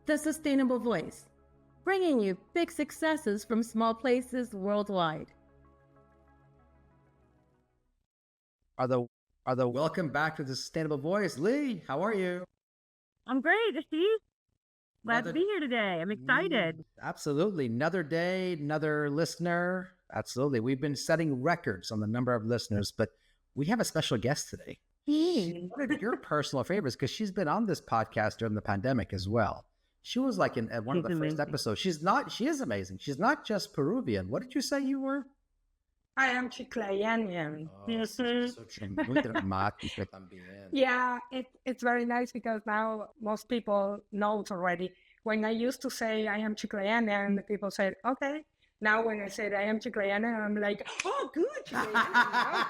The Sustainable Voice, bringing you big successes from small places worldwide. Welcome back to the Sustainable Voice. Leigh, how are you? I'm great, Ashish. Glad to be here today. I'm excited. Absolutely. Another day, another listener. Absolutely. We've been setting records on the number of listeners, but we have a special guest today. One of your personal favorites, because she's been on this podcast during the pandemic as well. She was like in one of the first episodes. She is amazing. She's not just Peruvian. What did you say you were? I am Chiclayan. Yeah, it's very nice because now most people know it already. When I used to say I am Chiclayan, and people said, okay. Now when I said I am Chiclayan, I'm like, oh, good, Chiclayan.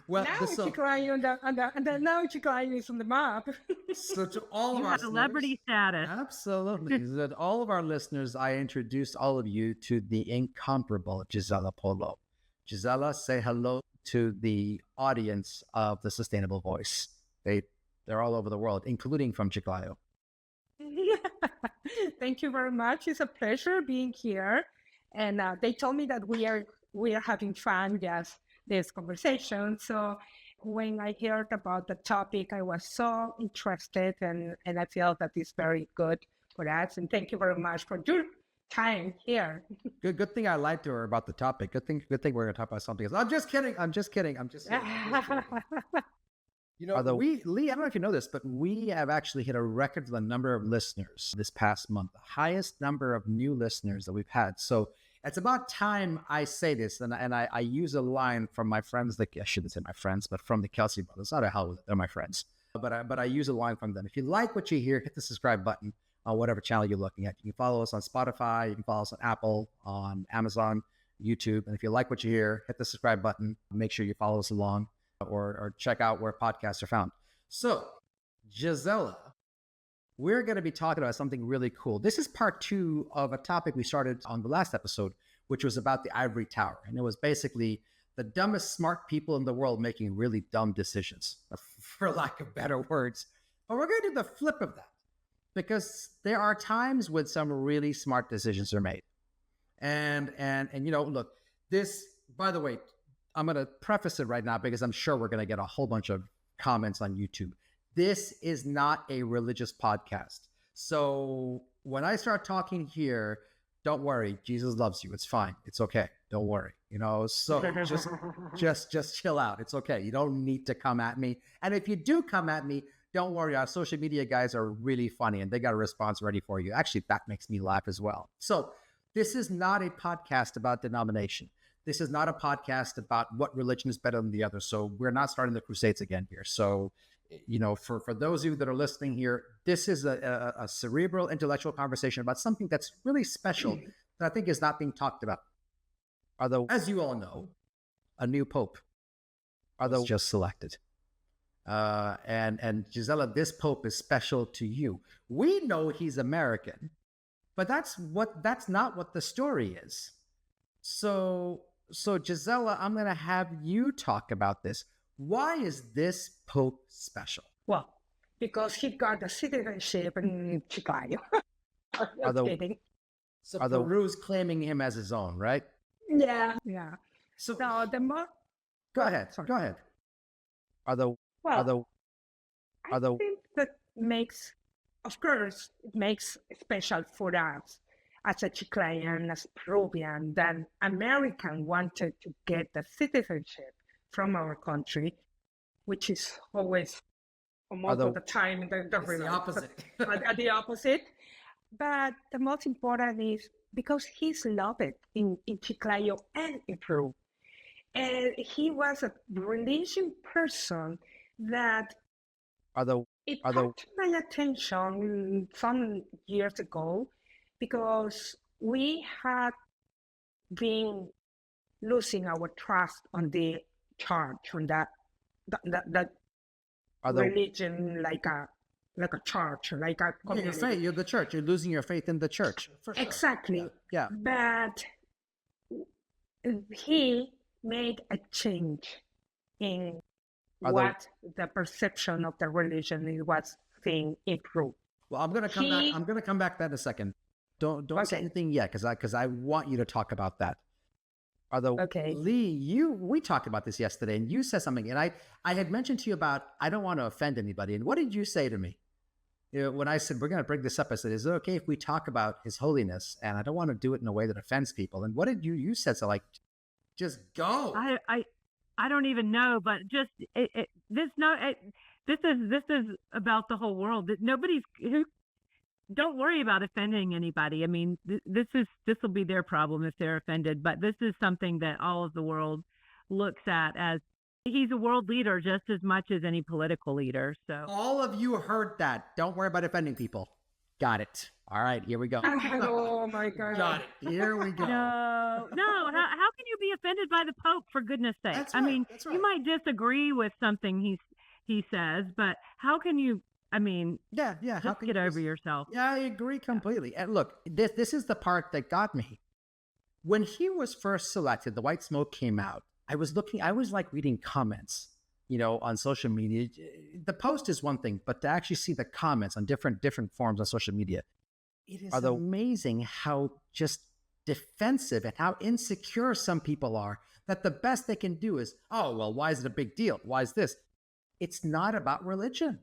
Well, now Chiclayo, now Chiclayo is on the map. So to all of our celebrity status. Absolutely. That all of our listeners, I introduced all of you to the incomparable Gisella Polo. Gisella, say hello to the audience of the Sustainable Voice. They're all over the world, including from Chiclayo. Thank you very much. It's a pleasure being here. And they told me that we are having fun, just this conversation. So when I heard about the topic, I was so interested, and I feel that it's very good for us. And thank you very much for your time here. Good thing I lied to her about the topic. Good thing we're going to talk about something else. I'm just kidding. You know, Leigh, I don't know if you know this, but we have actually hit a record for the number of listeners this past month, the highest number of new listeners that we've had. So it's about time I say this, and I use a line from my friends, I shouldn't say my friends, but from the Kelsey brothers. Not a hell with it, they're my friends. But I use a line from them. If you like what you hear, hit the subscribe button on whatever channel you're looking at. You can follow us on Spotify, you can follow us on Apple, on Amazon, YouTube. And if you like what you hear, hit the subscribe button. Make sure you follow us along or check out where podcasts are found. So, Gisella, we're going to be talking about something really cool. This is part 2 of a topic we started on the last episode, which was about the Ivory Tower. And it was basically the dumbest smart people in the world making really dumb decisions, for lack of better words. But we're going to do the flip of that, because there are times when some really smart decisions are made. And you know, look, this, by the way, I'm going to preface it right now because I'm sure we're going to get a whole bunch of comments on YouTube. This is not a religious podcast. So when I start talking here, don't worry. Jesus loves you. It's fine. It's okay. Don't worry. You know, so just chill out. It's okay. You don't need to come at me. And if you do come at me, don't worry. Our social media guys are really funny and they got a response ready for you. Actually, that makes me laugh as well. So this is not a podcast about denomination. This is not a podcast about what religion is better than the other. So we're not starting the crusades again here. So, you know, for those of you that are listening here, this is a cerebral, intellectual conversation about something that's really special that I think is not being talked about. Although, as you all know, a new pope was just selected. And Gisella, this pope is special to you. We know he's American, but that's not what the story is. So Gisella, I'm going to have you talk about this. Why is this pope special? Well, because he got the citizenship in Chiclayo. So Peru's claiming him as his own, right? Yeah. So the more. Go ahead. I think that makes it special for us as a Chiclayan, as a Peruvian, that American wanted to get the citizenship from our country, which is always most of the time the opposite. The opposite. But the most important is because he's loved in Chiclayo and in Peru. And he was a religious person that it caught my attention some years ago, because we had been losing our trust on the church, on that religion, like a church, like a community. You're the church. You're losing your faith in the church. For sure. Exactly. Yeah. But he made a change in what the perception of the religion was being improved. Well, I'm gonna come back. I'm gonna come back to that in a second. Don't say anything yet, because I want you to talk about that. Although, Leigh, we talked about this yesterday, and you said something, and I had mentioned to you about I don't want to offend anybody. And what did you say to me? When I said we're going to bring this up, I said, "Is it okay if we talk about His Holiness?" And I don't want to do it in a way that offends people. And what did you said? So like, just go. I don't even know, but just this is about the whole world. Don't worry about offending anybody. I mean, this will be their problem if they're offended. But this is something that all of the world looks at as he's a world leader just as much as any political leader. So all of you heard that. Don't worry about offending people. Got it. All right, here we go. Oh my God. Got it. Here we go. No. How can you be offended by the Pope, for goodness sake? That's right. I mean, That's right. you might disagree with something he says, but how can you? I mean, yeah. Just get over yourself. Yeah, I agree completely. And look, this is the part that got me. When he was first selected, the white smoke came out. I was like reading comments, on social media. The post is one thing, but to actually see the comments on different forms on social media, it is amazing how just defensive and how insecure some people are, that the best they can do is, oh, well, why is it a big deal? Why is this? It's not about religion.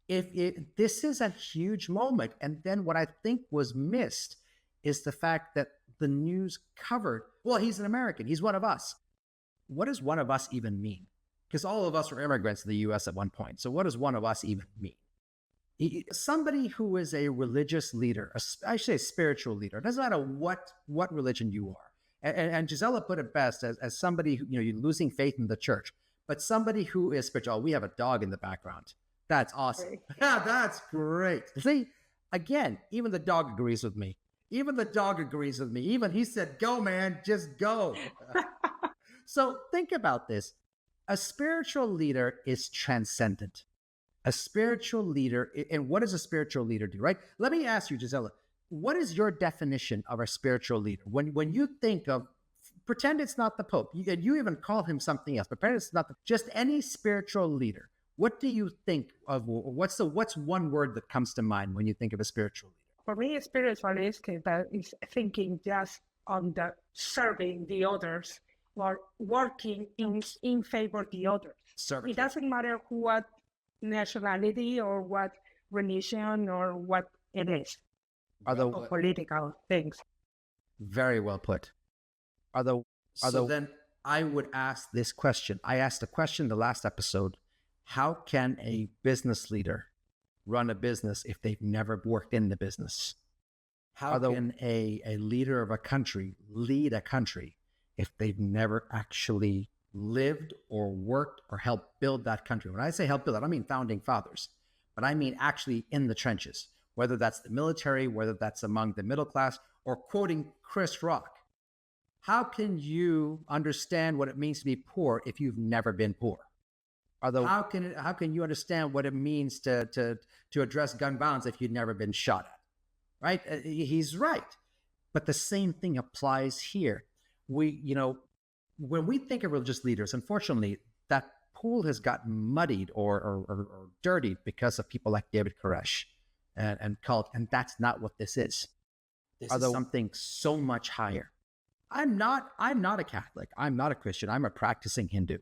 This is a huge moment. And then what I think was missed is the fact that the news covered, well, he's an American. He's one of us. What does one of us even mean? Because all of us were immigrants to the U.S. at one point. So what does one of us even mean? Somebody who is a religious leader, I should say spiritual leader, it doesn't matter what religion you are. And Gisella put it best as somebody who, you're losing faith in the church, but somebody who is spiritual. Oh, we have a dog in the background. That's awesome. Yeah, that's great. See, again, even the dog agrees with me. Even he said, go, man, just go. So think about this. A spiritual leader is transcendent. A spiritual leader, and what does a spiritual leader do, right? Let me ask you, Gisella, what is your definition of a spiritual leader? When you think of, pretend it's not the Pope, you even call him something else, but pretend it's not just any spiritual leader. What do you think of? What's one word that comes to mind when you think of a spiritual leader? For me, spiritualist is thinking just on the serving the others or working in favor of the others. It doesn't matter what nationality or what religion or what it is. Or political things. Very well put. So then I would ask this question. I asked a question in the last episode. How can a business leader run a business if they've never worked in the business? How can a leader of a country lead a country if they've never actually lived or worked or helped build that country? When I say help build, I don't mean founding fathers, but I mean actually in the trenches, whether that's the military, whether that's among the middle class, or quoting Chris Rock. How can you understand what it means to be poor if you've never been poor? How can you understand what it means to address gun violence if you've never been shot at? Right? He's right. But the same thing applies here. When we think of religious leaders, unfortunately, that pool has gotten muddied or dirtied because of people like David Koresh and cult, and that's not what this is. This is something so much higher. I'm not a Catholic. I'm not a Christian. I'm a practicing Hindu.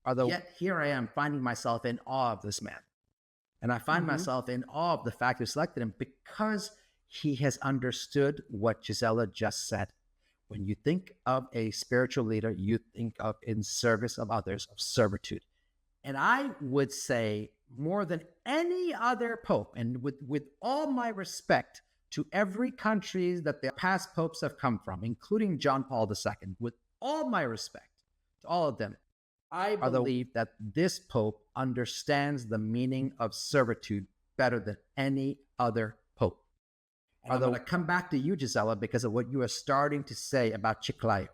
Yet here I am finding myself in awe of this man. And I find myself in awe of the fact they selected him because he has understood what Gisella just said. When you think of a spiritual leader, you think of in service of others, of servitude. And I would say more than any other pope, and with all my respect to every country that the past popes have come from, including John Paul II, with all my respect to all of them, I believe that this pope understands the meaning of servitude better than any other pope. And I'm going to come back to you, Gisella, because of what you are starting to say about Chiclayo.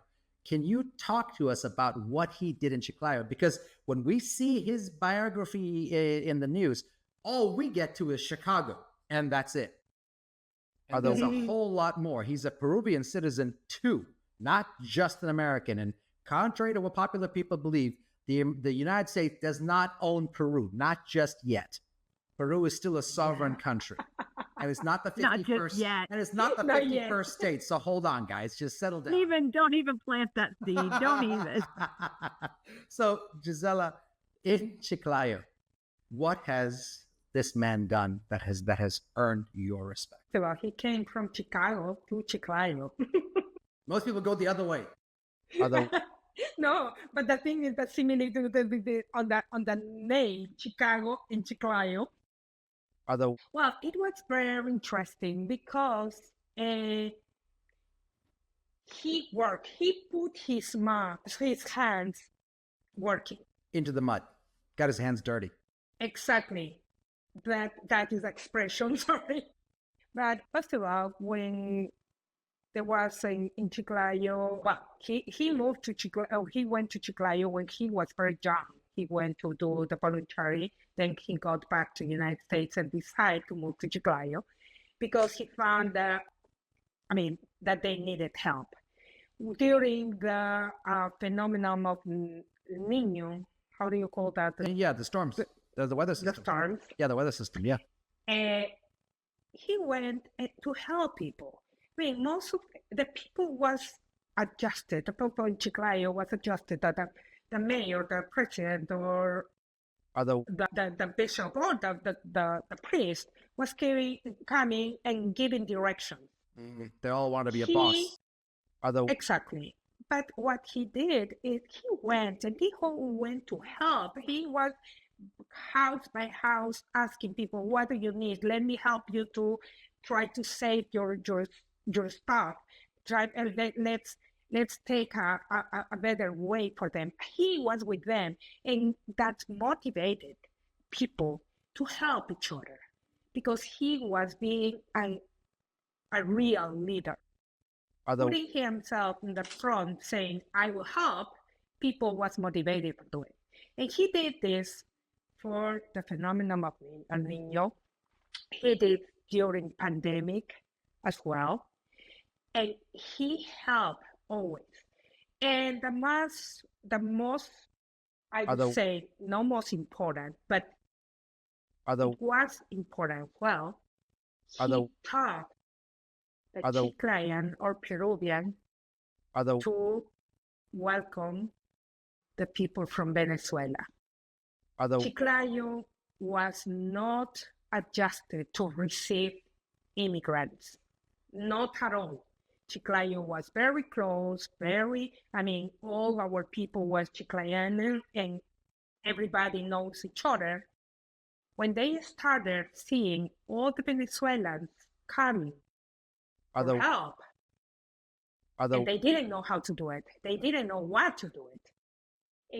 Can you talk to us about what he did in Chiclayo? Because when we see his biography in the news, all we get to is Chicago, and that's it. And there's a whole lot more. He's a Peruvian citizen too, not just an American. And contrary to what popular people believe, the United States does not own Peru, not just yet. Peru is still a sovereign country. And it's not the Not just 51st. yet. And it's not the Not yet. 51st state. So hold on, guys. Just settle down. Don't even plant that seed. Don't even. So, Gisella, in Chiclayo, what has this man done that has earned your respect? Well, he came from Chicago to Chiclayo. Most people go the other way. Other, No, but the thing is that similitude on the name Chicago and Chiclayo. other. Well, it was very interesting because he worked. He put his hands working. Into the mud. Got his hands dirty. Exactly. That is expression. Sorry. But first of all, when there was in Chiclayo, well, he moved to Chiclayo. He went to Chiclayo when he was very young. He went to do the voluntary. Then he got back to the United States and decided to move to Chiclayo because he found that they needed help. During the phenomenon of Niño, how do you call that? Yeah, the storms. The weather system. The storms. Yeah, the weather system, yeah. He went to help people. I mean, most of the people was adjusted. The people in Chiclayo was adjusted that the mayor, the president, or the bishop, or the priest was coming and giving directions. They all want to be a boss. Exactly. But what he did is he went and he went to help. He was house by house asking people, what do you need? Let me help you to try to save your stuff. Let's take a better way for them. He was with them, and that motivated people to help each other because he was being a real leader. Putting himself in the front saying, I will help, people was motivated to do it. And he did this for the phenomenon of El Niño. He did during pandemic as well. And he helped always. And the most, I would say, not most important, but it was important. Well, he taught the Chiclayan or Peruvian to welcome the people from Venezuela. Chiclayo was not adjusted to receive immigrants, not at all. Chiclayo was very close, all our people was Chiclayan and everybody knows each other. When they started seeing all the Venezuelans coming for help, and they didn't know how to do it, they didn't know what to do it.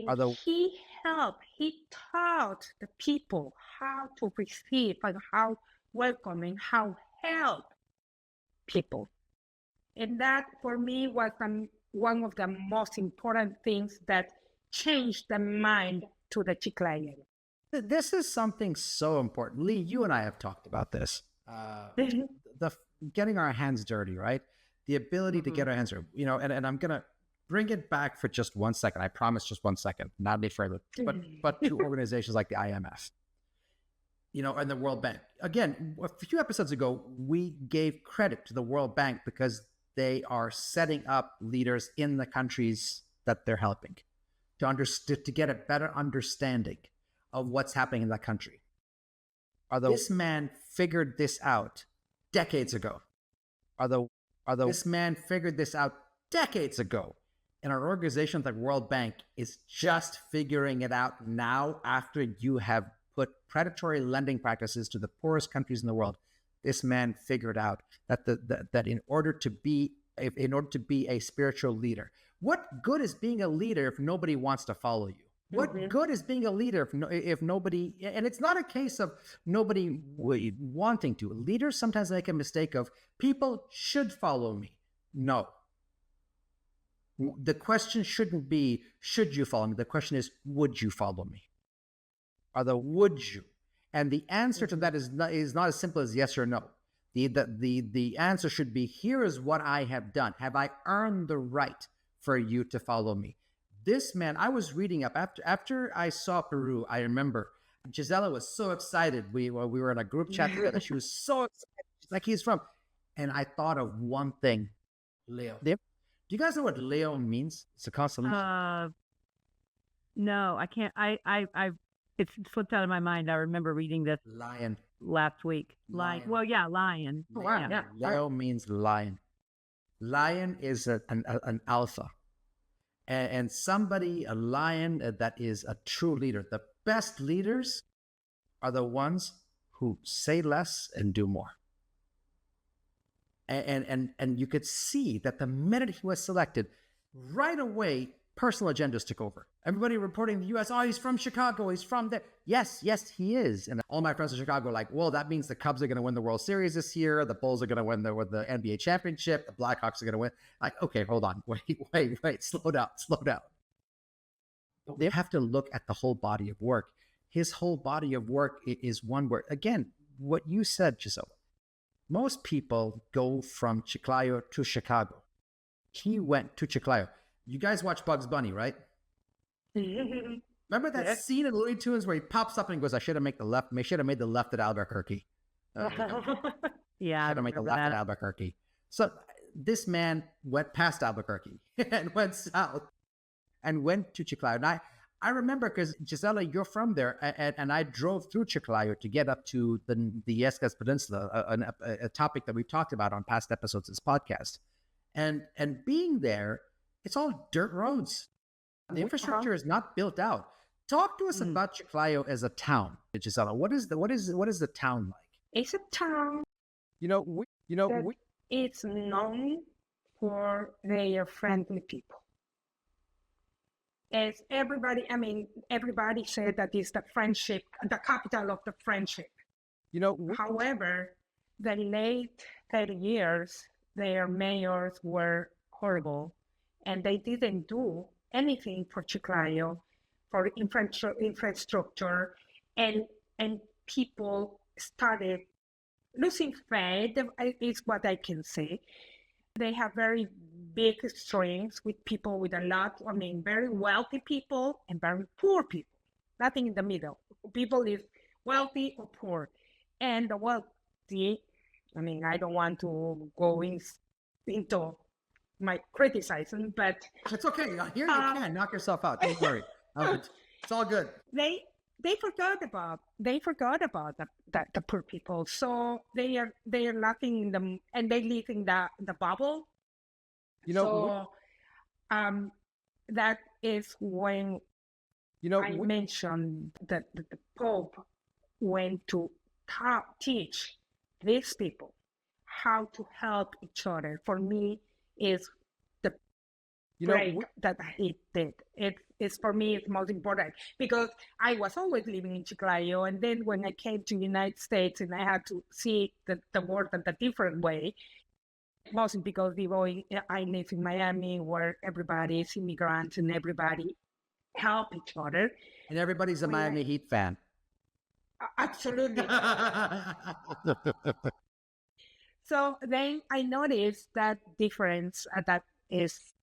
And he taught the people how to receive and how welcoming, how help people. And that for me was one of the most important things that changed the mind to the Chiclayan. This is something so important. Leigh, you and I have talked about this. The getting our hands dirty, right? The ability to get our hands dirty. And I'm going to bring it back for just 1 second. I promise, just 1 second, not any further. But to organizations like the IMF, and the World Bank. Again, a few episodes ago, we gave credit to the World Bank because they are setting up leaders in the countries that they're helping to get a better understanding of what's happening in that country. This man figured this out decades ago. This man figured this out decades ago. And our organization like World Bank is just figuring it out now after you have put predatory lending practices to the poorest countries in the world. This man figured out that in order to be a spiritual leader, what good is being a leader if nobody wants to follow you? What good is being a leader if nobody? And it's not a case of nobody wanting to. Leaders sometimes make a mistake of people should follow me. No. The question shouldn't be, should you follow me? The question is, would you follow me? Would you? And the answer to that is not as simple as yes or no. The answer should be, here is what I have done. Have I earned the right for you to follow me? This man, I was reading up after I saw Peru. I remember Gisella was so excited. We were in a group chat together. She was so excited. She's like, he's from. And I thought of one thing, Leo. Yep. Do you guys know what Leo means? It's a constellation. No, I can't. It's slipped out of my mind. I remember reading this Lion. last week. Lion. Well, yeah, lion. Oh, wow. Yeah. Leo means lion. Lion is an alpha. And somebody, a lion that is a true leader. The best leaders are the ones who say less and do more. And you could see that the minute he was selected, right away, personal agendas took over. Everybody reporting the U.S., oh, he's from Chicago, he's from there. Yes, he is. And all my friends in Chicago are like, well, that means the Cubs are going to win the World Series this year, the Bulls are going to win the NBA championship, the Blackhawks are going to win. Like, okay, hold on, wait, slow down. They have to look at the whole body of work. His whole body of work is one word. Again, what you said, Gisella. Most people go from Chiclayo to Chicago. He went to Chiclayo. You guys watch Bugs Bunny, right? Remember that scene in Looney Tunes where he pops up and goes, I should have made the left at Albuquerque. Yeah, I should have made the left at Albuquerque. So this man went past Albuquerque and went south and went to Chiclayo. And I remember because, Gisella, you're from there, and I drove through Chiclayo to get up to the Yescas Peninsula, a topic that we've talked about on past episodes of this podcast. And being there, it's all dirt roads. The infrastructure is not built out. Talk to us about Chiclayo as a town, Gisella. What is the town like? It's a town. It's known for their friendly people. As everybody said that it's the friendship, the capital of the friendship. However, the late 30 years, their mayors were horrible, and they didn't do anything for Chiclayo, for infrastructure, and people started losing faith, is what I can say. They have very big strings with people with a lot, very wealthy people and very poor people. Nothing in the middle. People is wealthy or poor. And the wealthy, I don't want to go into my criticizing, but... It's okay. Here you can. Knock yourself out. Don't worry. It's all good. They forgot about the poor people, so they are laughing in them, and they live in the bubble. That is when I mentioned that the Pope went to teach these people how to help each other. For me, is the break that he did. It's for me, it's most important because I was always living in Chiclayo, and then when I came to the United States and I had to see the world in a different way, mostly because I live in Miami where everybody is immigrants and everybody help each other. And everybody's a Miami Heat fan. Absolutely. So then I noticed that difference that is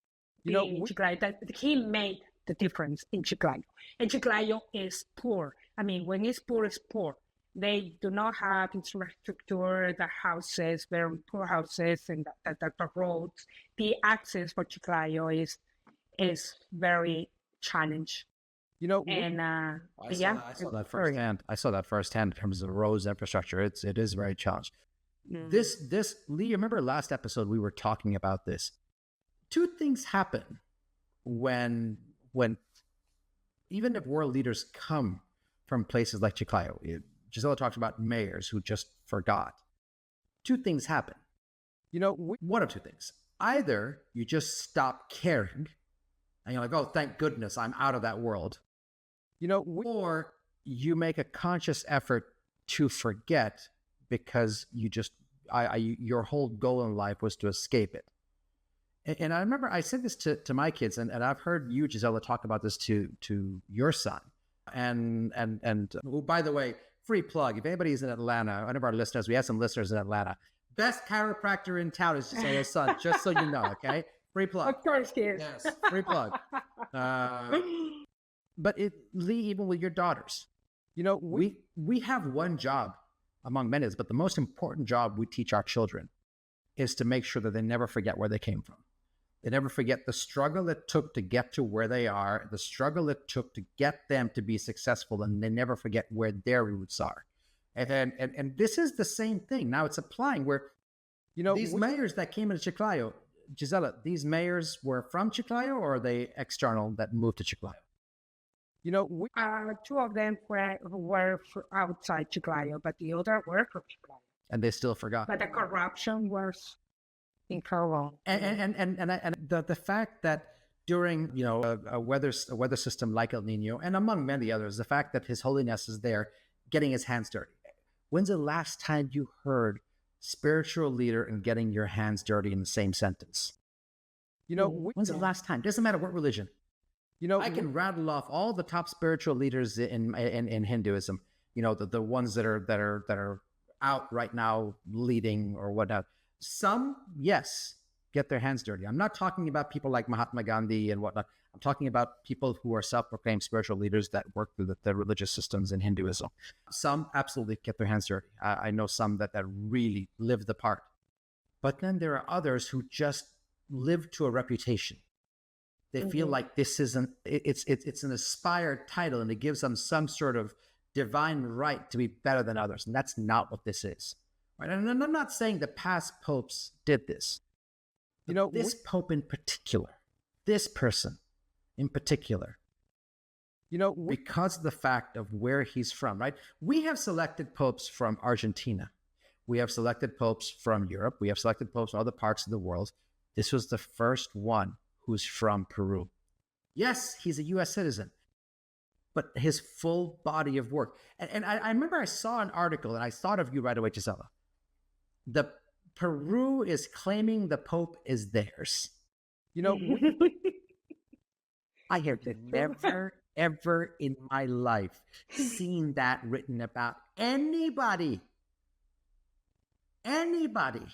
Chiclayo, that he made the difference in Chiclayo. And Chiclayo is poor. When it's poor. They do not have infrastructure, the houses, very poor houses, and the roads. The access for Chiclayo is very challenged. I saw that firsthand. I saw that firsthand in terms of roads infrastructure. It is very challenged. This Leigh, remember last episode we were talking about this. Two things happen when even if world leaders come from places like Chiclayo. Gisella talks about mayors who just forgot. Two things happen. One of two things. Either you just stop caring and you're like, oh, thank goodness I'm out of that world. Or you make a conscious effort to forget because your whole goal in life was to escape it. And I remember I said this to my kids, and I've heard you, Gisella, talk about this to your son. And by the way, free plug. If anybody's in Atlanta, one of our listeners, we have some listeners in Atlanta. Best chiropractor in town is Gisella's son, just so you know, okay? Free plug. Of course, kid. Yes, free plug. But Leigh, even with your daughters, we have one job, among many others, but the most important job we teach our children is to make sure that they never forget where they came from. They never forget the struggle it took to get to where they are, the struggle it took to get them to be successful, and they never forget where their roots are. And this is the same thing. Now it's applying where, these mayors that came into Chiclayo, Gisella, these mayors were from Chiclayo, or are they external that moved to Chiclayo? Two of them were outside Chiclayo, but the other were from Chiclayo. And they still forgot. But the corruption was incredible. And the fact that during a weather system like El Niño, and among many others, the fact that His Holiness is there getting his hands dirty. When's the last time you heard spiritual leader and getting your hands dirty in the same sentence? When's the last time? Doesn't matter what religion. I can rattle off all the top spiritual leaders in Hinduism. The ones that are out right now leading or whatnot. Some, yes, get their hands dirty. I'm not talking about people like Mahatma Gandhi and whatnot. I'm talking about people who are self-proclaimed spiritual leaders that work through the religious systems in Hinduism. Some absolutely get their hands dirty. I know some that really live the part. But then there are others who just live to a reputation. They feel like this isn't, it's an aspired title, and it gives them some sort of divine right to be better than others. And that's not what this is. Right? And I'm not saying the past popes did this. This pope in particular, this person in particular, because of the fact of where he's from, right? We have selected popes from Argentina. We have selected popes from Europe. We have selected popes from other parts of the world. This was the first one who's from Peru. Yes, he's a U.S. citizen, but his full body of work. And I remember I saw an article, and I thought of you right away, Gisella. The Peru is claiming the Pope is theirs. I have never, ever in my life seen that written about anybody. Anybody.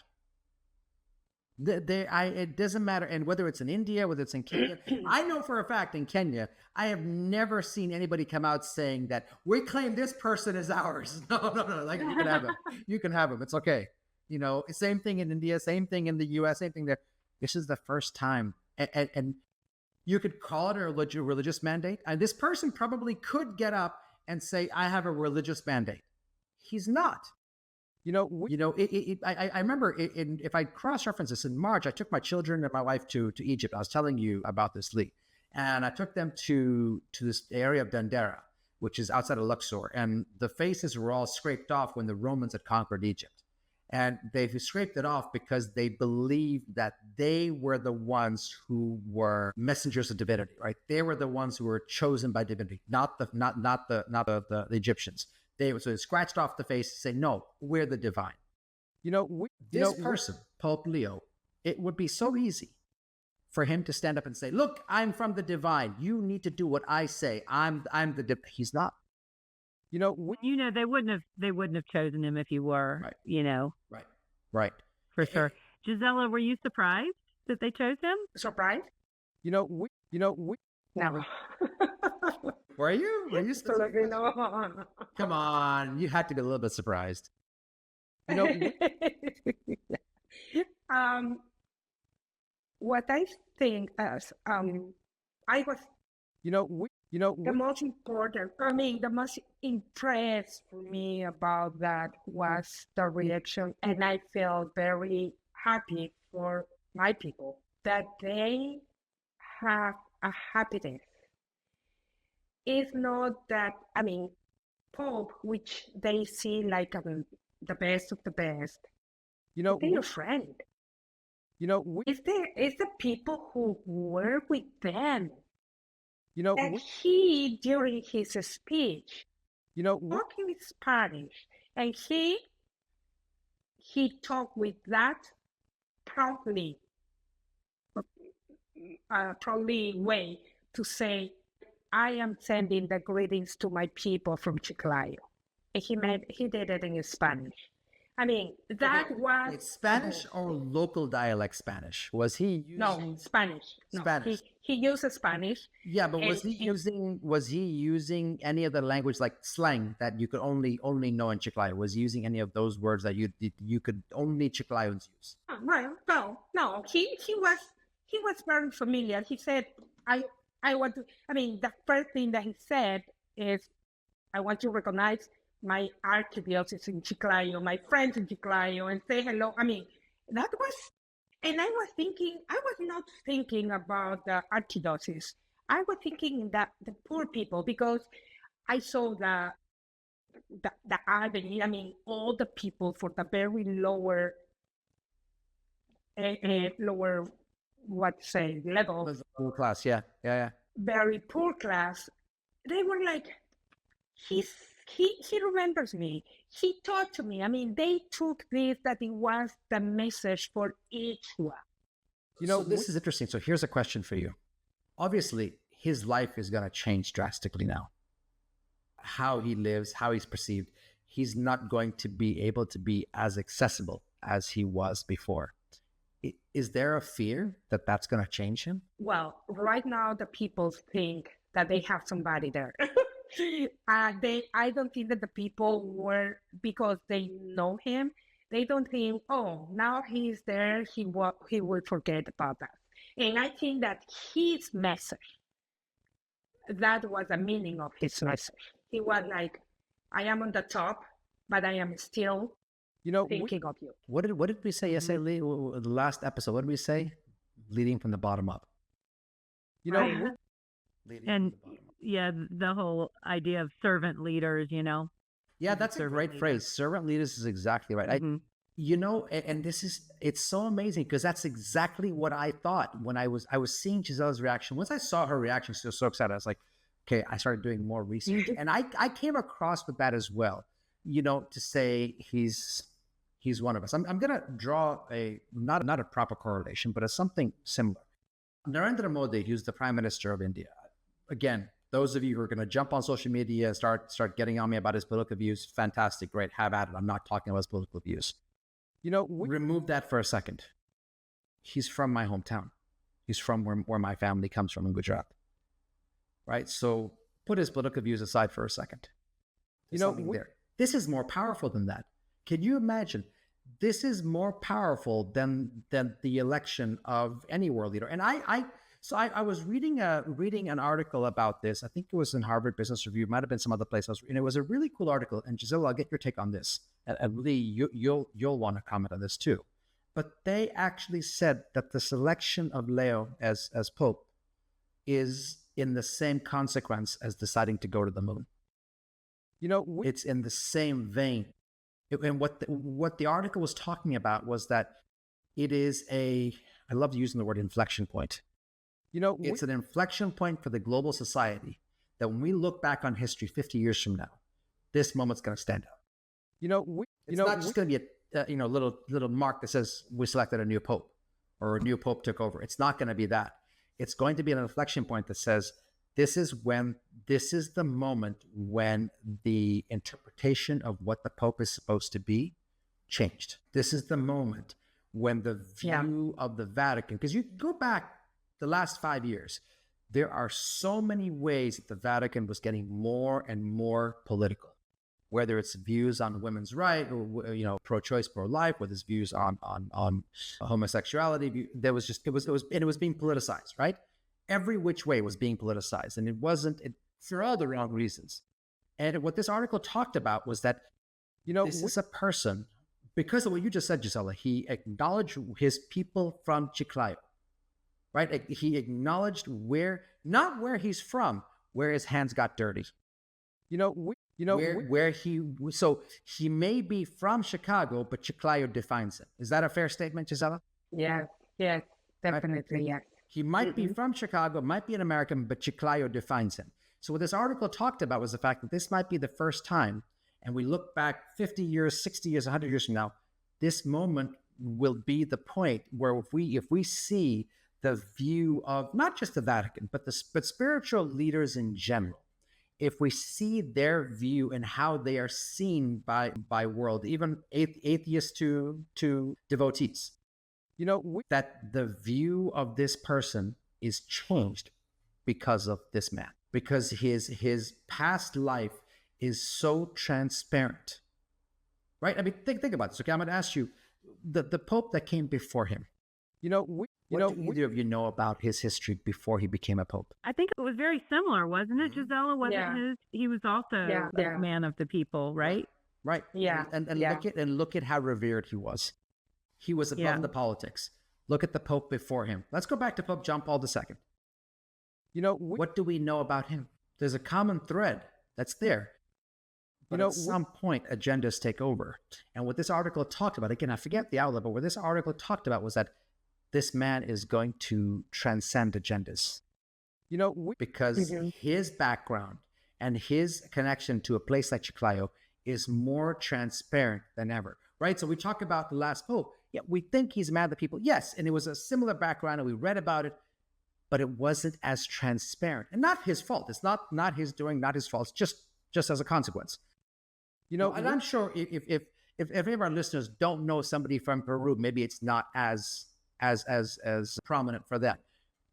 It doesn't matter. And whether it's in India, whether it's in Kenya, I know for a fact in Kenya, I have never seen anybody come out saying that we claim this person as ours. No. Like, you can have him. You can have him. It's okay. Same thing in India, same thing in the US, same thing there. This is the first time. And you could call it a religious mandate. And this person probably could get up and say, I have a religious mandate. He's not. I remember if I cross-reference this in March, I took my children and my wife to Egypt. I was telling you about this, Leigh. And I took them to this area of Dendera, which is outside of Luxor. And the faces were all scraped off when the Romans had conquered Egypt. And they scraped it off because they believed that they were the ones who were messengers of divinity, right? They were the ones who were chosen by divinity, not the Egyptians. So they scratched off the face and say, no, we're the divine. This person, Pope Leo, it would be so easy for him to stand up and say, look, I'm from the divine. You need to do what I say. I'm the divine. He's not. They wouldn't have chosen him if he were, right. Right. For sure. Gisella, were you surprised that they chose him? Surprised? No. Were you? No. Come on, you had to be a little bit surprised. What I think is, I was. The most important, the most impressed for me about that was the reaction, and I felt very happy for my people that they have a happiness. It's not that, Pope, which they see like the best of the best, they're your friend. It's the people who were with them. And he, during his speech, talking in Spanish, and he talked with that proudly way to say, I am sending the greetings to my people from Chiclayo. And he did it in Spanish. That was... Spanish or local dialect Spanish? Was he using... No, Spanish. No, Spanish. he uses Spanish. Yeah, but was And he using any of the language like slang that you could only know in Chiclayo? Was he using any of those words that you could only Chiclayons use? well, no, he was very familiar. He said, I want to. I mean, the first thing that he said is, I want to recognize my archdiocese in Chiclayo, my friends in Chiclayo, and say hello. I mean, that was, and I was thinking, I was not thinking about the archdiocese. I was thinking that the poor people, because I saw the agony. I mean, all the people for the very lower, what say, level, Middle class, yeah. very poor class. They were like, he remembers me. He talked to me. I mean, they took this, that it was the message for each one. This is interesting. So here's a question for you. Obviously, his life is going to change drastically now. How he lives, how he's perceived, he's not going to be able to be as accessible as he was before. Is there a fear that that's going to change him? Well, right now the people think that they have somebody there. I don't think that the people were, because they know him, they don't think, oh, now he's there, he will forget about that. And I think that his message, that was the meaning of his message. He was like, I am on the top, but I am still thinking of you. What did we say yesterday, Leigh? The last episode, what did we say? Leading from the bottom up. And yeah, the whole idea of servant leaders, Yeah, that's a great phrase. Servant leaders is exactly right. And it's so amazing because that's exactly what I thought when I was seeing Gisella's reaction. Once I saw her reaction, she was so excited. I was like, okay, I started doing more research. And I came across with that as well, to say he's one of us. I'm going to draw not a proper correlation, but something similar. Narendra Modi, who's the Prime Minister of India. Again, those of you who are going to jump on social media, start getting on me about his political views, fantastic, great, have at it. I'm not talking about his political views. Remove that for a second. He's from my hometown. He's from where my family comes from in Gujarat. Right? So put his political views aside for a second. This is more powerful than that. Can you imagine? This is more powerful than the election of any world leader. And I was reading an article about this. I think it was in Harvard Business Review. It might have been some other place. And it was a really cool article. And Gisella, I'll get your take on this. And Leigh, you'll want to comment on this too. But they actually said that the selection of Leo as Pope is in the same consequence as deciding to go to the moon. It's in the same vein. And what the article was talking about was that it is I love using the word inflection point. It's an inflection point for the global society that when we look back on history 50 years from now, this moment's going to stand out. It's not just going to be a little mark that says we selected a new pope or a new pope took over. It's not going to be that. It's going to be an inflection point that says this is the moment when the interpretation of what the pope is supposed to be changed. This is the moment when the view of the Vatican, because you go back the last 5 years, there are so many ways that the Vatican was getting more and more political, whether it's views on women's rights or, pro-choice, pro-life, whether it's views on homosexuality. It was being politicized, right? Every which way was being politicized, and it wasn't for all the wrong reasons. And what this article talked about was that, this is a person, because of what you just said, Gisella, he acknowledged his people from Chiclayo, right? He acknowledged not where he's from, where his hands got dirty. So he may be from Chicago, but Chiclayo defines him. Is that a fair statement, Gisella? Yeah, definitely, yeah. He might be from Chicago, might be an American, but Chiclayo defines him. So what this article talked about was the fact that this might be the first time, and we look back 50 years, 60 years, 100 years from now, this moment will be the point where if we see the view of not just the Vatican, but spiritual leaders in general, if we see their view and how they are seen by world, even atheists to devotees, that the view of this person is changed because of this man, because his past life is so transparent, right? I mean, think about this. Okay, I'm going to ask you, the Pope that came before him. What do either of you know about his history before he became a Pope? I think it was very similar, wasn't it, Gisella? He was also a man of the people, right? Right. Yeah. And look at how revered he was. He was above the politics. Look at the Pope before him. Let's go back to Pope John Paul II. What do we know about him? There's a common thread that's there. But at some point, agendas take over. And what this article talked about, again, I forget the outlet, but what this article talked about was that this man is going to transcend agendas. Because his background and his connection to a place like Chiclayo is more transparent than ever, right? So we talk about the last Pope. Yeah, we think he's mad at the people. Yes, and it was a similar background, and we read about it, but it wasn't as transparent. And not his fault. It's not his doing, not his fault. It's just as a consequence. And I'm sure if any of our listeners don't know somebody from Peru, maybe it's not as prominent for them.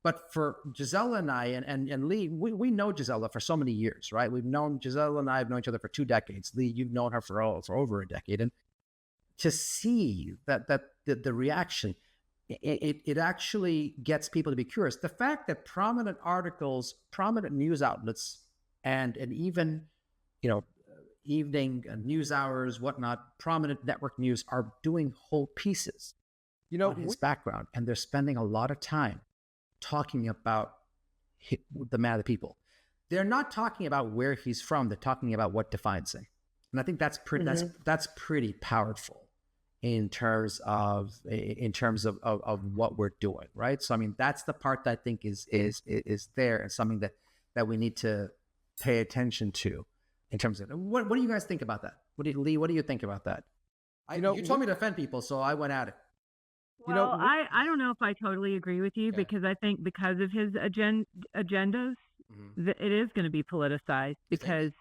But for Gisella and I and Leigh, we know Gisella for so many years, right? Gisella and I have known each other for 2 decades. Leigh, you've known her for over a decade. And to see that the reaction, it actually gets people to be curious. The fact that prominent articles, prominent news outlets, and even, evening news hours, whatnot, prominent network news are doing whole pieces on his background. And they're spending a lot of time talking about the man of the people. They're not talking about where he's from. They're talking about what defines him. And I think that's pretty powerful in terms of what we're doing, right? So I mean, that's the part that I think is there, and something that we need to pay attention to in terms of what do you guys think about that? Leigh, what do you think about that? You told me to offend people, so I went at it. Well, I don't know if I totally agree with you, because I think because of his agendas, it is going to be politicized, because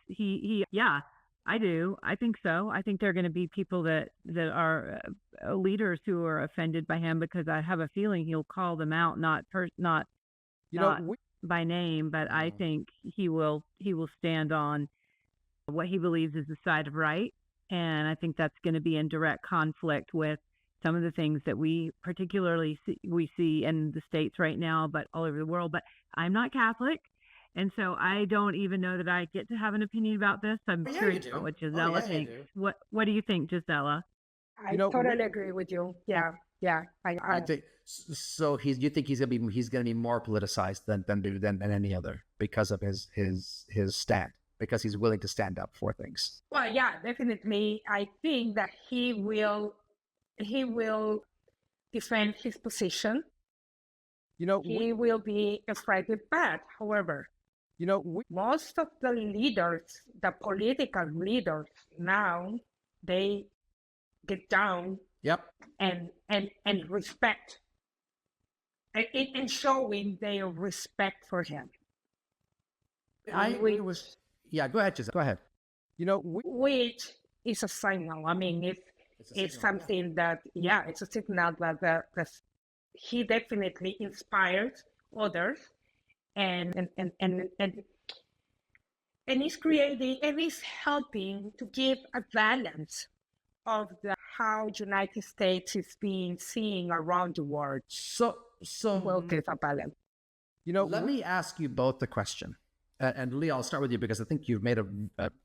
I do. I think so. I think there are going to be people that are leaders who are offended by him, because I have a feeling he'll call them out, not by name, but I think he will stand on what he believes is the side of right, and I think that's going to be in direct conflict with some of the things that we particularly see in the States right now, but all over the world. But I'm not Catholic, and so I don't even know that I get to have an opinion about this. I'm curious about what Gisella thinks. What do you think, Gisella? I totally agree with you. Yeah. I think so. You think he's gonna be more politicized than any other because of his stand, because he's willing to stand up for things. Well, yeah, definitely. I think that he will defend his position. He will be afraid with that. However, most of the leaders, the political leaders now, they get down. Yep. And respect, and showing their respect for him. Go ahead, Giselle. Go ahead. Which is a signal. I mean, it's something that, it's a signal that he definitely inspires others, and he's creating, and he's helping to give a balance of how United States is being seen around the world. So there's a balance. Let me ask you both the question. And Leigh, I'll start with you, because I think you've made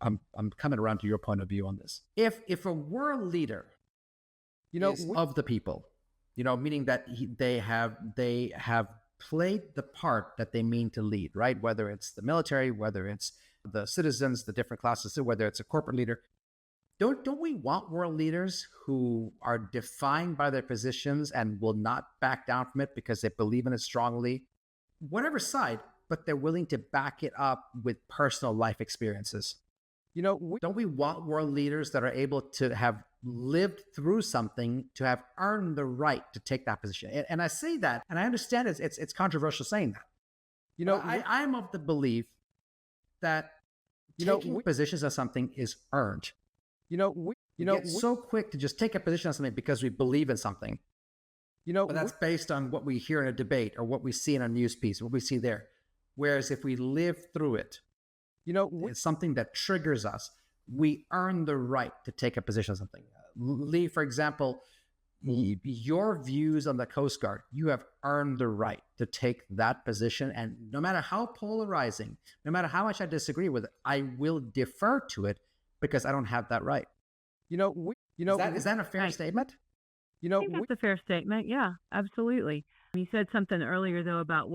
I'm coming around to your point of view on this. If a world leader, is of the people, meaning that they have played the part that they mean to lead, right? Whether it's the military, whether it's the citizens, the different classes, whether it's a corporate leader. Don't we want world leaders who are defined by their positions and will not back down from it because they believe in it strongly, whatever side, but they're willing to back it up with personal life experiences? Don't we want world leaders that are able to have lived through something, to have earned the right to take that position? And I say that, and I understand it's controversial saying that. I'm of the belief that taking positions on something is earned. We get so quick to just take a position on something because we believe in something. But that's based on what we hear in a debate or what we see in a news piece, what we see there. Whereas if we live through it, it's something that triggers us. We earn the right to take a position on something. Leigh, for example, your views on the Coast Guard, you have earned the right to take that position. And no matter how polarizing, no matter how much I disagree with it, I will defer to it because I don't have that right. Is that a fair statement? I think that's a fair statement. Yeah, absolutely. You said something earlier, though, about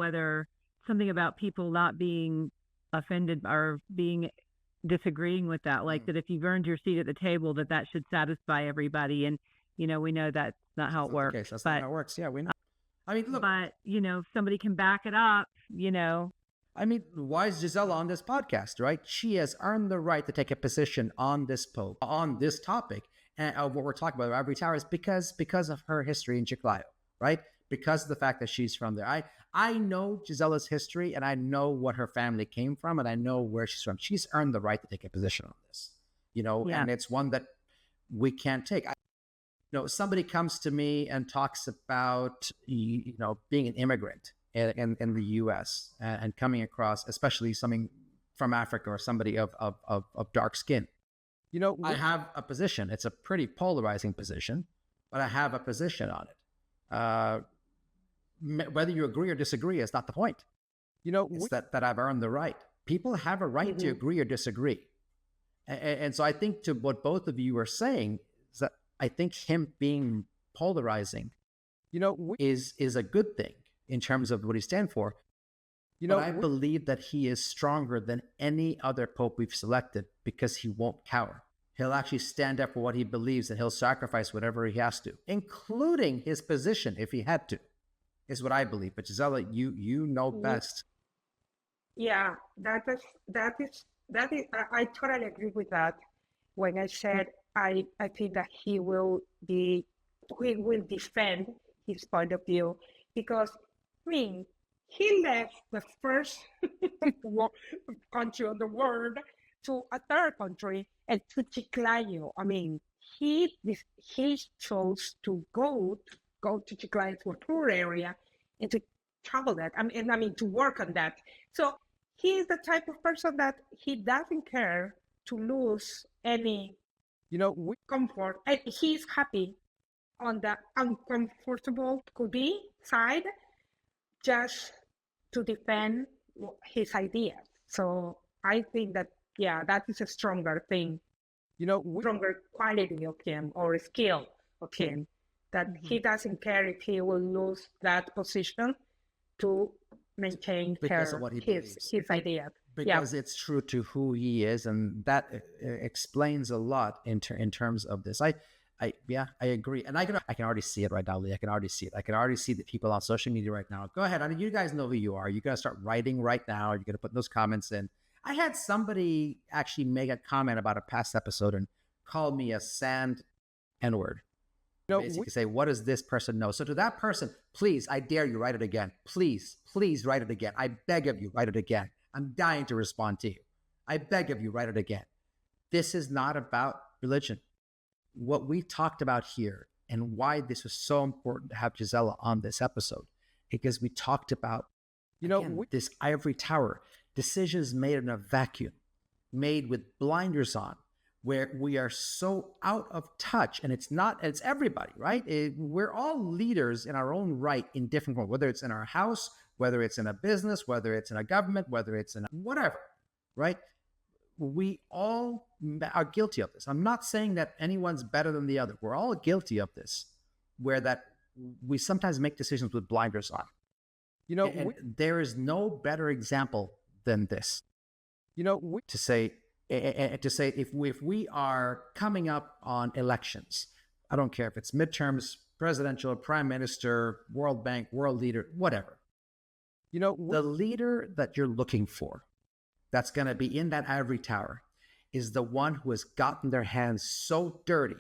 something about people not being offended or disagreeing with that, like that if you've earned your seat at the table, that should satisfy everybody. And, we know that's not how it works. Okay, that's not how it works. Yeah, we know. I mean, look. But, somebody can back it up, I mean, why is Gisella on this podcast, right? She has earned the right to take a position on this topic of what we're talking about, Ivory Tower, is because of her history in Chiclayo, right? Because of the fact that she's from there. I know Gisella's history, and I know what her family came from, and I know where she's from. She's earned the right to take a position on this, and it's one that we can't take. Somebody comes to me and talks about, being an immigrant in the U.S. and coming across, especially something from Africa or somebody of dark skin. I have a position. It's a pretty polarizing position, but I have a position on it. Whether you agree or disagree is not the point. It's that I've earned the right. People have a right to agree or disagree. And so I think to what both of you are saying is that I think him being polarizing, is a good thing in terms of what he stands for. But I believe that he is stronger than any other pope we've selected because he won't cower. He'll actually stand up for what he believes, and he'll sacrifice whatever he has to, including his position if he had to, is what I believe. But Gisella, you know best. Yeah, that is. I totally agree with that. When I said I think that he will defend his point of view, because he left the first country on the world to a third country and to Chiclayo. He chose to go to Chiclayo, to a poor area, and to travel that. To work on that. So he is the type of person that he doesn't care to lose any, comfort, and he's happy on the uncomfortable could be side, just to defend his ideas. So I think that, that is a stronger thing, stronger quality of him or skill of him, that he doesn't care if he will lose that position to maintain his ideas. Because it's true to who he is, and that explains a lot in terms of this. I agree, and I can already see it right now, Leigh. I can already see it. I can already see the people on social media right now. Go ahead. You guys know who you are. You're gonna start writing right now. You're gonna put those comments in. I had somebody actually make a comment about a past episode and call me a sand N-word. Basically say, what does this person know? So to that person, please, I dare you, write it again. Please write it again. I beg of you, write it again. I'm dying to respond to you. I beg of you, write it again. This is not about religion. What we talked about here and why this was so important to have Gisella on this episode, because we talked about, this ivory tower, decisions made in a vacuum, made with blinders on, where we are so out of touch, and it's everybody, right? We're all leaders in our own right in different ways, whether it's in our house, whether it's in a business, whether it's in a government, whether it's in whatever, right? We all are guilty of this. I'm not saying that anyone's better than the other. We're all guilty of this, where that we sometimes make decisions with blinders on. There is no better example than this. To say if we are coming up on elections, I don't care if it's midterms, presidential, prime minister, World Bank, world leader, whatever. The leader that you're looking for, that's going to be in that ivory tower, is the one who has gotten their hands so dirty,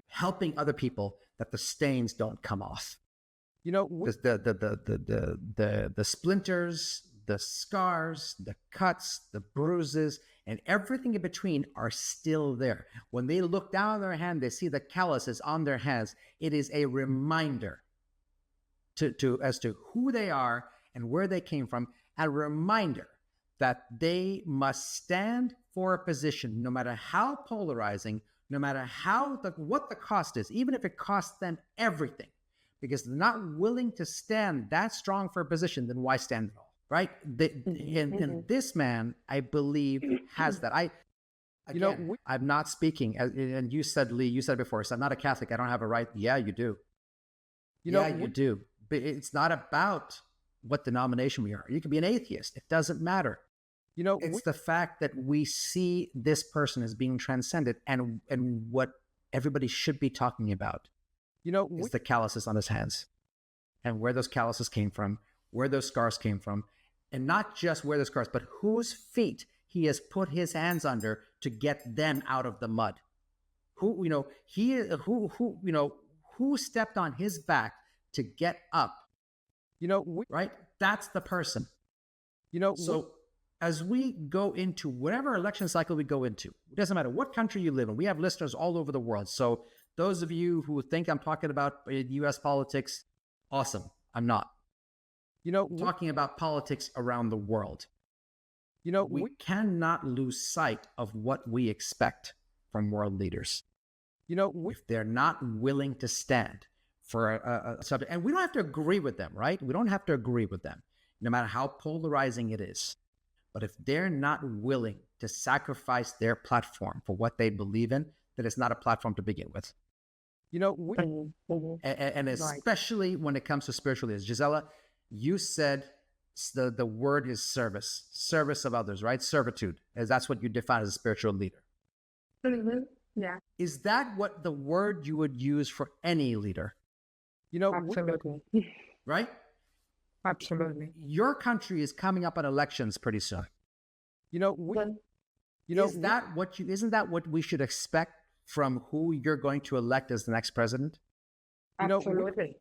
helping other people that the stains don't come off. The splinters, the scars, the cuts, the bruises, and everything in between are still there. When they look down on their hand, they see the calluses on their hands. It is a reminder as to who they are and where they came from, a reminder that they must stand for a position, no matter how polarizing, no matter what the cost is, even if it costs them everything, because they're not willing to stand that strong for a position, then why stand at all, right? And this man, I believe, has that. I'm not speaking, and you said, Leigh, you said before, so I'm not a Catholic, I don't have a right. Yeah, you do. You do. But it's not about what denomination we are. You can be an atheist. It doesn't matter. It's the fact that we see this person as being transcended, and what everybody should be talking about is the calluses on his hands and where those calluses came from, where those scars came from, and not just where the scars, but whose feet he has put his hands under to get them out of the mud. Who stepped on his back to get up, right? That's the person. So as we go into whatever election cycle we go into, it doesn't matter what country you live in. We have listeners all over the world. So those of you who think I'm talking about U.S. politics, awesome. I'm not. I'm talking about politics around the world. We cannot lose sight of what we expect from world leaders. If they're not willing to stand for a subject, and we don't have to agree with them, right? We don't have to agree with them, no matter how polarizing it is. But if they're not willing to sacrifice their platform for what they believe in, then it's not a platform to begin with. And especially when it comes to spiritual leaders. Gisella, you said the word is service of others, right? Servitude, as that's what you define as a spiritual leader. Yeah. Is that what the word you would use for any leader? Absolutely. Right? Absolutely. Your country is coming up on elections pretty soon. Isn't that what we should expect from who you're going to elect as the next president? Absolutely.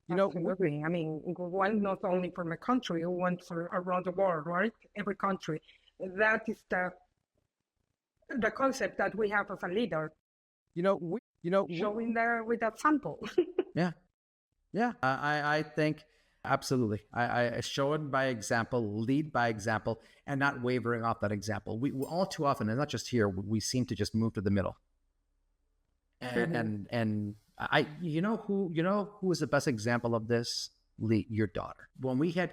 Absolutely. I mean, one not only from a country, one for around the world, right? Every country. That is the concept that we have as a leader. Showing there with that sample. Yeah. I think absolutely. I show it by example, lead by example, and not wavering off that example. We all too often, and not just here, we seem to just move to the middle. And who is the best example of this? Leigh, your daughter. When we had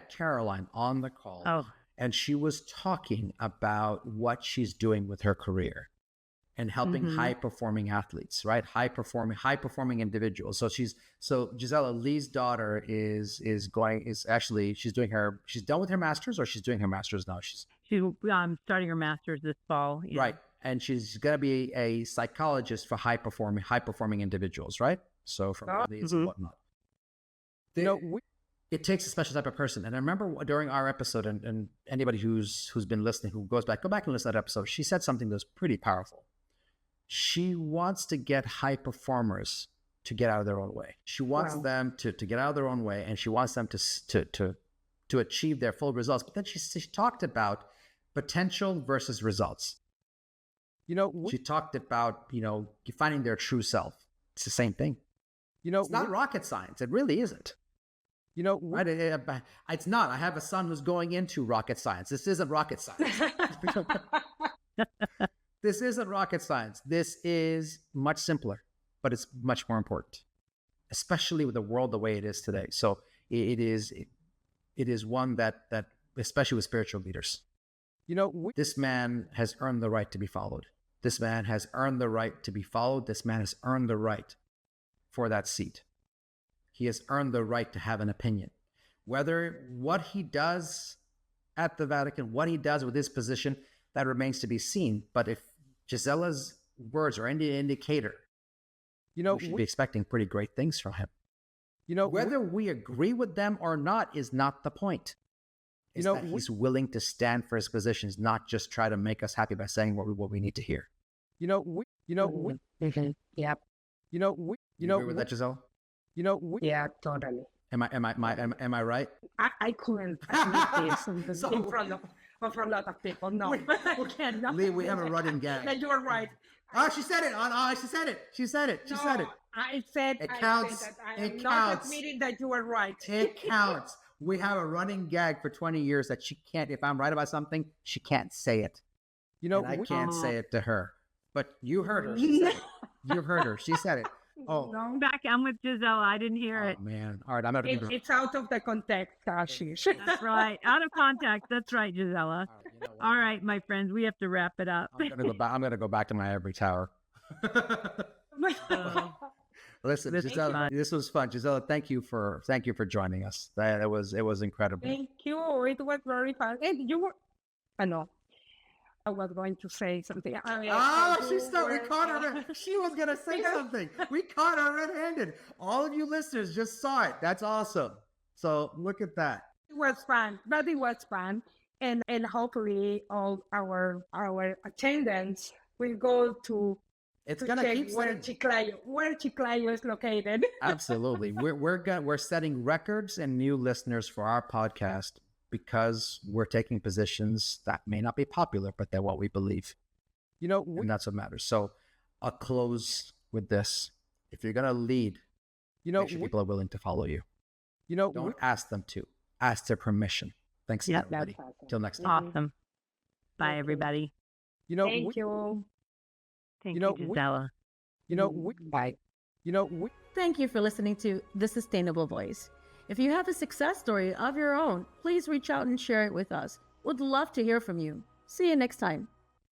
Caroline on the call, and she was talking about what she's doing with her career and helping high-performing athletes, right? High-performing individuals. So Gisella, Leigh's daughter she's done with her master's, or she's doing her master's now? She's starting her master's this fall. Yeah. Right. And she's going to be a psychologist for high-performing individuals, right? So from athletes and whatnot. It takes a special type of person. And I remember during our episode, and anybody who's been listening, who go back and listen to that episode, she said something that was pretty powerful. She wants to get high performers to get out of their own way. She wants them to get out of their own way, and she wants them to achieve their full results. But then she talked about potential versus results. She talked about, finding their true self. It's the same thing. It's not rocket science. It really isn't. Right? It's not. I have a son who's going into rocket science. This isn't rocket science. This isn't rocket science. This is much simpler, but it's much more important, especially with the world the way it is today. So it is one that especially with spiritual leaders, this man has earned the right to be followed. This man has earned the right to be followed. This man has earned the right for that seat. He has earned the right to have an opinion. Whether what he does at the Vatican, what he does with his position, that remains to be seen. But if Gisella's words are any indicator, we should be expecting pretty great things from him. Whether we agree with them or not is not the point. It's that he's willing to stand for his positions, not just try to make us happy by saying what we need to hear. Yep. You agree with that, Gisella? Yeah, totally. Am I right? I couldn't admit this in front But for a lot of people, no. Wait, I cannot. Leigh, we have a running gag. Then you are right. Oh, she said it. Oh, she said it. She said it. She said it. I said It I counts. said that I It am not counts. admitting that you are right. It counts. We have a running gag for 20 years that she can't, if I'm right about something, she can't say it. And I can't say it to her. But you heard her. She said it. You heard her. She said it. Oh, No, back. I'm with Gisella. I didn't hear it. man. All right. I'm going to It's out of the context, Ashish. That's right. Out of context. That's right, Gisella. All right, my friends. We have to wrap it up. I'm going to go back to my Ivory Tower. Listen, Gisella, this was fun. Gisella, thank you for joining us. It was incredible. Thank you. It was very fun. And you were, I know. I was going to say something. We caught her. She was going to say something. We caught her red-handed. All of you listeners just saw it. That's awesome. So look at that. It was fun, but it was fun. And hopefully all our attendants will go to It's gonna check keep where Chiclayo is located. Absolutely. We're setting records and new listeners for our podcast because we're taking positions that may not be popular, but they're what we believe. And that's what matters. So I'll close with this. If you're gonna lead, make sure people are willing to follow you. Don't ask them to. Ask their permission. Thanks, everybody. Till next time. Awesome. Bye, everybody. Thank you. Thank you, Gisella. Bye. Thank you for listening to The Sustainable Voice. If you have a success story of your own, please reach out and share it with us. We'd love to hear from you. See you next time.